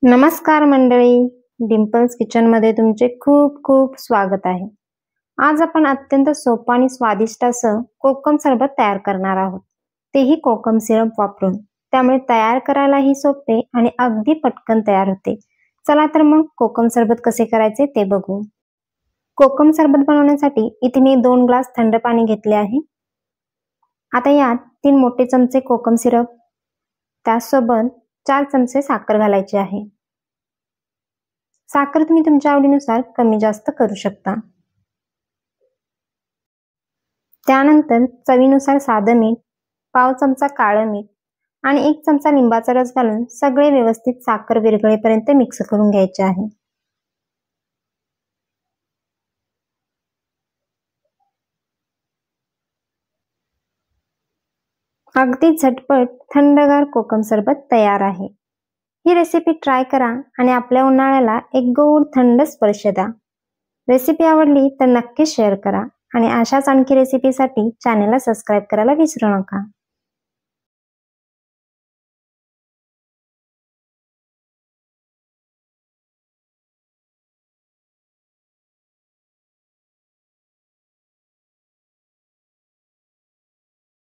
नमस्कार मंडळी, डिम्पल्स किचनमध्ये तुमचे खूप खूप स्वागत आहे। आज आपण अत्यंत सोपं आणि स्वादिष्ट असं कोकम सरबत तयार करणार आहोत, तेही कोकम सिरप वापरून। त्यामुळे तयार करायलाही सोपे आणि अगदी पटकन तयार होते। चला तर मग कोकम सरबत कसे करायचे ते बघू। कोकम सरबत बनवण्यासाठी इथे मी 2 ग्लास थंड पाणी घेतले आहे। आता यात 3 मोठे चमचे कोकम सिरप, त्यासोबत 4 चमचे साखर घालायची आहे। साखर तुम्ही तुमच्या आवडीनुसार कमी जास्त करू शकता। त्यानंतर चवीनुसार साधं मीठ, पाव चमचा काळं मीठ आणि 1 चमचा लिंबाचा रस घालून सगळे व्यवस्थित साखर विरघळेपर्यंत मिक्स करून घ्यायचे आहे। अगदी झटपट थंडगार कोकम सरबत तयार आहे। ही रेसिपी ट्राय करा आणि आपल्या उन्हाळ्याला एक गोड थंड स्पर्श द्या। रेसिपी आवडली तर नक्की शेअर करा आणि अशाच आणखी रेसिपीसाठी चॅनलला सबस्क्राइब करायला विसरू नका।